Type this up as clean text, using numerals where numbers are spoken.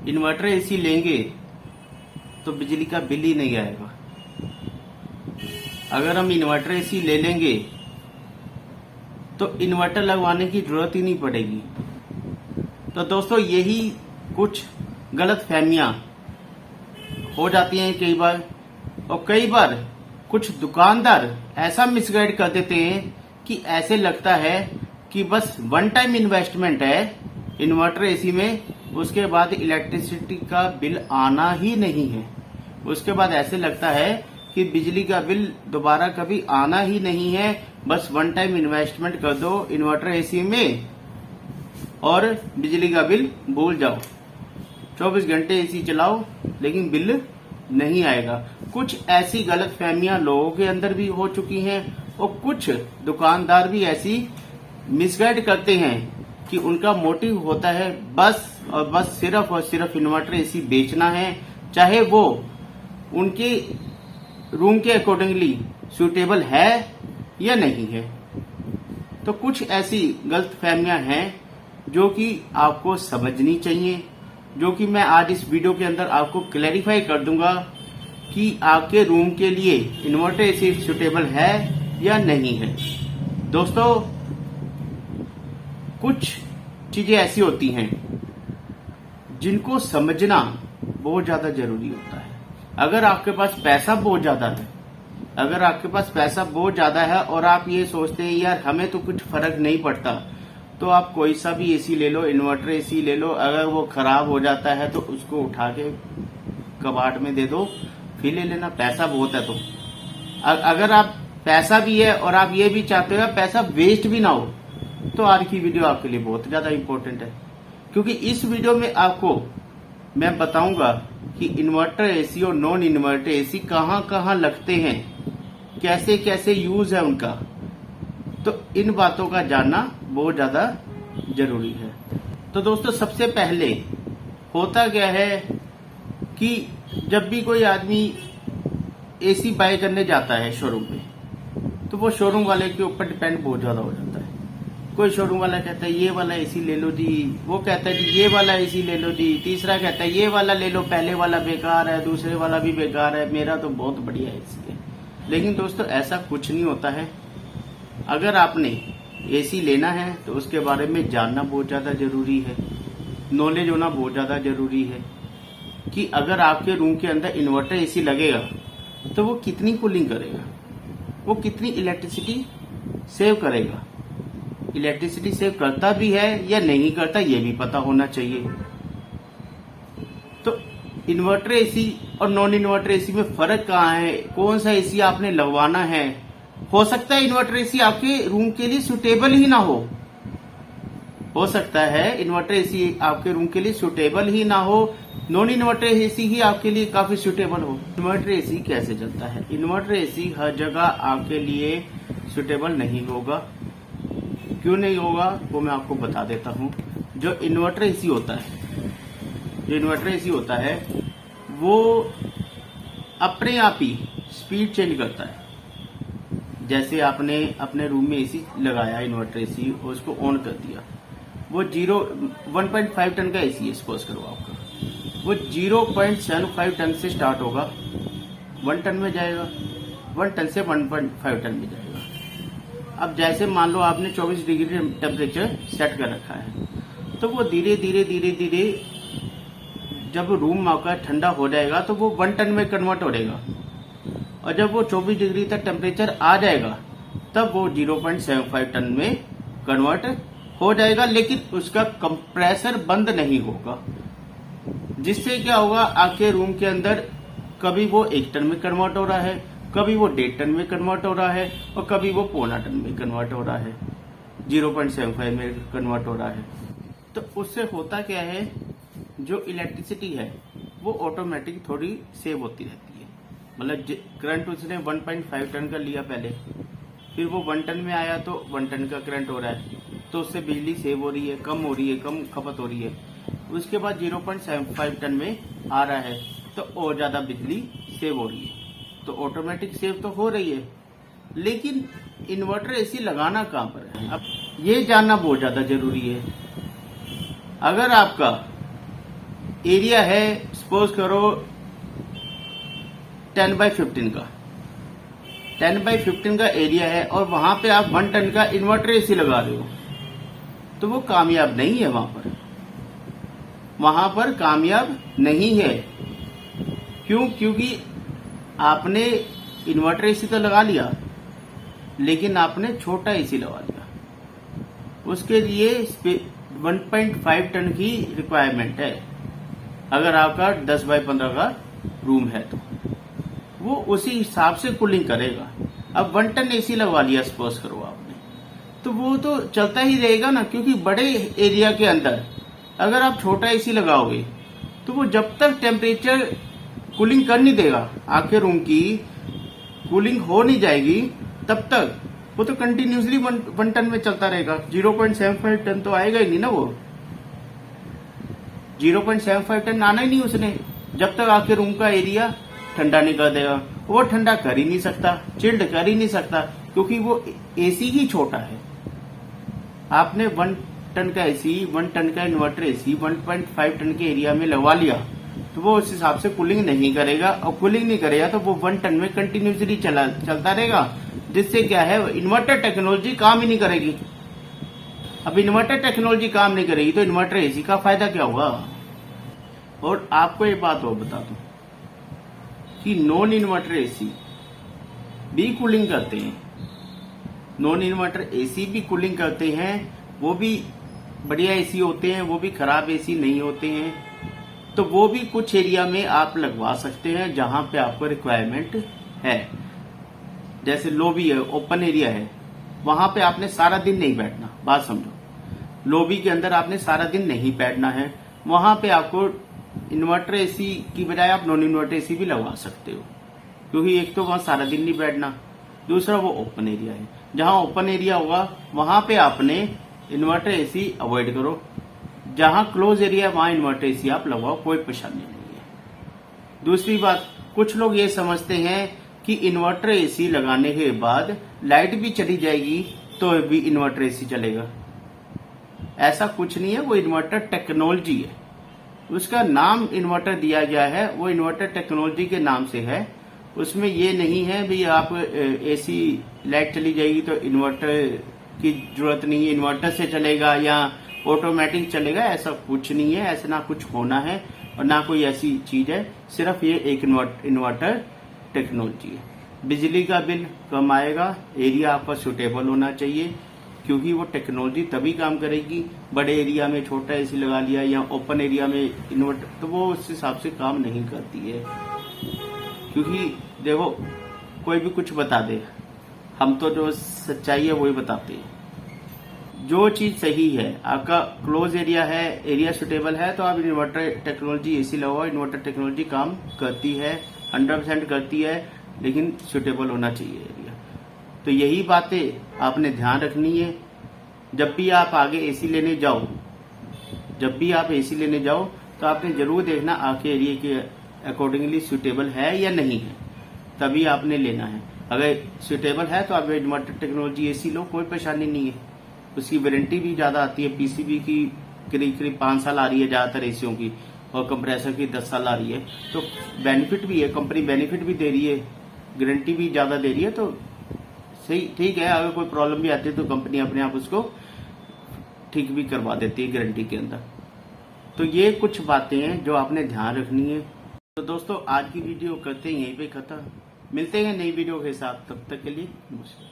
Inverter AC लेंगे तो बिजली का बिल ही नहीं आएगा। अगर हम इन्वर्टर एसी ले लेंगे तो इन्वर्टर लगवाने की जरूरत ही नहीं पड़ेगी। तो दोस्तों यही कुछ गलत फहमियां हो जाती हैं कई बार, और कई बार कुछ दुकानदार ऐसा मिसगाइड कर देते हैं कि ऐसे लगता है कि बस वन टाइम इन्वेस्टमेंट है इन्वर्टर एसी में, उसके बाद इलेक्ट्रिसिटी का बिल आना ही नहीं है। उसके बाद ऐसे लगता है कि बिजली का बिल दोबारा कभी आना ही नहीं है, बस वन टाइम इन्वेस्टमेंट कर दो इन्वर्टर एसी में और बिजली का बिल भूल जाओ। 24 घंटे एसी चलाओ लेकिन बिल नहीं आएगा। कुछ ऐसी गलत फहमियां लोगों के अंदर भी हो चुकी हैं और कुछ दुकानदार भी ऐसी मिसगाइड करते हैं कि उनका मोटिव होता है बस और बस सिर्फ और सिर्फ इन्वर्टर एसी बेचना है, चाहे वो उनके रूम के अकॉर्डिंगली सूटेबल है या नहीं है। तो कुछ ऐसी गलत फहमियां हैं जो कि आपको समझनी चाहिए, जो कि मैं आज इस वीडियो के अंदर आपको क्लैरिफाई कर दूंगा कि आपके रूम के लिए इन्वर्टर एसी सूटेबल है या नहीं है। दोस्तों कुछ चीजें ऐसी होती हैं जिनको समझना बहुत ज्यादा जरूरी होता है। अगर आपके पास पैसा बहुत ज्यादा है, अगर आपके पास पैसा बहुत ज्यादा है और आप ये सोचते हैं यार हमें तो कुछ फर्क नहीं पड़ता, तो आप कोई सा भी एसी ले लो, इन्वर्टर एसी ले लो, अगर वो खराब हो जाता है तो उसको उठा के कबाड़ में दे दो, फिर ले लेना, पैसा बहुत है। तो अगर आप पैसा भी है और आप ये भी चाहते हो पैसा वेस्ट भी ना हो, तो आज की वीडियो आपके लिए बहुत ज्यादा इंपॉर्टेंट है, क्योंकि इस वीडियो में आपको मैं बताऊंगा कि इन्वर्टर एसी और नॉन इन्वर्टर एसी कहाँ कहाँ लगते हैं, कैसे कैसे यूज है उनका। तो इन बातों का जानना बहुत ज्यादा जरूरी है। तो दोस्तों सबसे पहले होता क्या है कि जब भी कोई आदमी एसी बाय करने जाता है शोरूम पे, तो वो शोरूम वाले के ऊपर डिपेंड बहुत ज्यादा हो जाता है। कोई शोरूम वाला कहता है ये वाला एसी ले लो जी, वो कहता है जी ये वाला एसी ले लो जी, तीसरा कहता है ये वाला ले लो, पहले वाला बेकार है, दूसरे वाला भी बेकार है, मेरा तो बहुत बढ़िया एसी है। लेकिन दोस्तों ऐसा कुछ नहीं होता है। अगर आपने एसी लेना है तो उसके बारे में जानना बहुत ज्यादा जरूरी है, नॉलेज होना बहुत ज्यादा जरूरी है कि अगर आपके रूम के अंदर इन्वर्टर एसी लगेगा तो वो कितनी कूलिंग करेगा, वो कितनी इलेक्ट्रिसिटी सेव करेगा, इलेक्ट्रिसिटी सेव करता भी है या नहीं करता ये भी पता होना चाहिए। तो इन्वर्टर एसी और नॉन इन्वर्टर एसी में फर्क कहाँ है, कौन सा एसी आपने लगवाना है। हो सकता है इन्वर्टर एसी आपके रूम के लिए सुटेबल ही ना हो सकता है इन्वर्टर एसी आपके रूम के लिए सुटेबल ही ना हो, नॉन इन्वर्टर एसी ही आपके लिए काफी सुटेबल हो। इन्वर्टर एसी कैसे चलता है? इन्वर्टर एसी हर जगह आपके लिए सुटेबल नहीं होगा। क्यों नहीं होगा वो मैं आपको बता देता हूँ। जो इन्वर्टर एसी होता है वो अपने आप ही स्पीड चेंज करता है। जैसे आपने अपने रूम में एसी लगाया, इन्वर्टर एसी, और उसको ऑन कर दिया, वो 1.5 टन का एसी है सपोज करो आपका, वो 0.75 टन से स्टार्ट होगा, 1 टन में जाएगा, 1 टन से 1.5 टन में जाएगा। अब जैसे मान लो आपने 24 डिग्री टेम्परेचर सेट कर रखा है, तो वो धीरे धीरे जब रूम आपका ठंडा हो जाएगा तो वो 1 टन में कन्वर्ट हो जाएगा, और जब वो 24 डिग्री तक टेम्परेचर आ जाएगा तब वो 0.75 टन में कन्वर्ट हो जाएगा। लेकिन उसका कंप्रेसर बंद नहीं होगा, जिससे क्या होगा आपके रूम के अंदर कभी वो 1 टन में कन्वर्ट हो रहा है, कभी वो 1.5 टन में कन्वर्ट हो रहा है, और कभी वो 0.25 टन में कन्वर्ट हो रहा है, 0.75 में कन्वर्ट हो रहा है। तो उससे होता क्या है, जो इलेक्ट्रिसिटी है वो ऑटोमेटिक थोड़ी सेव होती रहती है। मतलब करंट उसने 1.5 टन का लिया पहले, फिर वो 1 टन में आया तो 1 टन का करंट हो रहा है, तो उससे बिजली सेव हो रही है, कम हो रही है, कम खपत हो रही है। उसके बाद 0.75 टन में आ रहा है तो और ज्यादा बिजली सेव हो रही है, तो ऑटोमेटिक सेव तो हो रही है। लेकिन इन्वर्टर एसी लगाना कहाँ पर है, अब ये जानना बहुत ज्यादा जरूरी है। अगर आपका एरिया है सपोज करो 10x15 का, 10x15 का एरिया है और वहां पे आप 1 टन का इन्वर्टर एसी लगा रहे हो, तो वो कामयाब नहीं है। वहां पर कामयाब नहीं है। क्यों? क्योंकि आपने इन्वर्टर एसी तो लगा लिया, लेकिन आपने छोटा एसी लगा लिया। उसके लिए 1.5 टन की रिक्वायरमेंट है। अगर आपका 10x15 का रूम है तो वो उसी हिसाब से कूलिंग करेगा। अब 1 टन एसी लगवा लिया सपोज करो आपने, तो वो तो चलता ही रहेगा ना, क्योंकि बड़े एरिया के अंदर अगर आप छोटा एसी लगाओगे तो वो जब तक टेम्परेचर कूलिंग कर नहीं देगा, आपके रूम की कूलिंग हो नहीं जाएगी, तब तक वो तो कंटिन्यूसली 1 टन में चलता रहेगा। 0.75 टन तो आएगा ही नहीं ना। वो 0.75 टन आना ही नहीं उसने, जब तक आपके रूम का एरिया ठंडा नहीं कर देगा। वो ठंडा कर ही नहीं सकता, चिल्ड कर ही नहीं सकता, क्योंकि वो एसी ही छोटा है। आपने 1 टन का एसी, 1 टन का इन्वर्टर एसी 1.5 टन के एरिया में लगवा लिया, तो वो उस हिसाब से कूलिंग नहीं करेगा, और कूलिंग नहीं करेगा तो वो 1 टन में कंटिन्यूसली चलता रहेगा, जिससे क्या है, इन्वर्टर टेक्नोलॉजी काम ही नहीं करेगी। अब इन्वर्टर टेक्नोलॉजी काम नहीं करेगी तो इन्वर्टर एसी का फायदा क्या होगा। और आपको एक बात और बता दूं कि नॉन इन्वर्टर एसी भी कूलिंग करते हैं। नॉन इन्वर्टर एसी भी कूलिंग करते हैं, वो भी बढ़िया एसी होते हैं, वो भी खराब एसी नहीं होते हैं। तो वो भी कुछ एरिया में आप लगवा सकते हैं जहां पे आपको रिक्वायरमेंट है। जैसे लॉबी है, ओपन एरिया है, वहां पे आपने सारा दिन नहीं बैठना। बात समझो, लॉबी के अंदर आपने सारा दिन नहीं बैठना है, वहां पे आपको इन्वर्टर एसी की बजाय आप नॉन इन्वर्टर एसी भी लगवा सकते हो, क्योंकि एक तो वहां सारा दिन नहीं बैठना, दूसरा वो ओपन एरिया है। जहां ओपन एरिया होगा वहां पे आपने इन्वर्टर एसी अवॉइड करो, जहां क्लोज एरिया है वहां इन्वर्टर एसी आप लगवाओ, कोई परेशानी नहीं है। दूसरी बात, कुछ लोग ये समझते हैं कि इन्वर्टर एसी लगाने के बाद लाइट भी चली जाएगी तो भी इन्वर्टर एसी चलेगा। ऐसा कुछ नहीं है, वो इन्वर्टर टेक्नोलॉजी है, उसका नाम इन्वर्टर दिया गया है, वो इन्वर्टर टेक्नोलॉजी के नाम से है। उसमें ये नहीं है भी आप एसी लाइट चली जाएगी तो इन्वर्टर की जरूरत नहीं है, इन्वर्टर से चलेगा या ऑटोमेटिक चलेगा, ऐसा कुछ नहीं है। ऐसा ना कुछ होना है और ना कोई ऐसी चीज है, सिर्फ ये एक इन्वर्टर टेक्नोलॉजी है। बिजली का बिल कम आएगा, एरिया आपका सुटेबल होना चाहिए, क्योंकि वो टेक्नोलॉजी तभी काम करेगी। बड़े एरिया में छोटा एसी लगा लिया या ओपन एरिया में इन्वर्टर, तो वो उस हिसाब से काम नहीं करती है। क्योंकि देखो, कोई भी कुछ बता दे, हम तो जो सच्चाई है वही बताते हैं। जो चीज सही है, आपका क्लोज एरिया है, एरिया सुटेबल है, तो आप इन्वर्टर टेक्नोलॉजी एसी लगाओ। इन्वर्टर टेक्नोलॉजी काम करती है, 100% करती है, लेकिन सुटेबल होना चाहिए एरिया। तो यही बातें आपने ध्यान रखनी है। जब भी आप आगे एसी लेने जाओ, तो आपने जरूर देखना आपके एरिया के अकॉर्डिंगली सुटेबल है या नहीं है, तभी आपने लेना है। अगर सुटेबल है तो आप इन्वर्टर टेक्नोलॉजी एसी लो, कोई परेशानी नहीं है। उसकी वारंटी भी ज्यादा आती है, पीसीबी की करीब 5 साल आ रही है ज्यादातर एसियों की, और कंप्रेसर की 10 साल आ रही है। तो बेनिफिट भी है, कंपनी बेनिफिट भी दे रही है, गारंटी भी ज्यादा दे रही है, तो सही ठीक है। अगर कोई प्रॉब्लम भी आती है तो कंपनी अपने आप उसको ठीक भी करवा देती है गारंटी के अंदर। तो ये कुछ बातें हैं जो आपने ध्यान रखनी है। तो दोस्तों, आज की वीडियो करते हैं यहीं पे खत्म। मिलते हैं नई वीडियो के साथ, तब तक के लिए नमस्कार।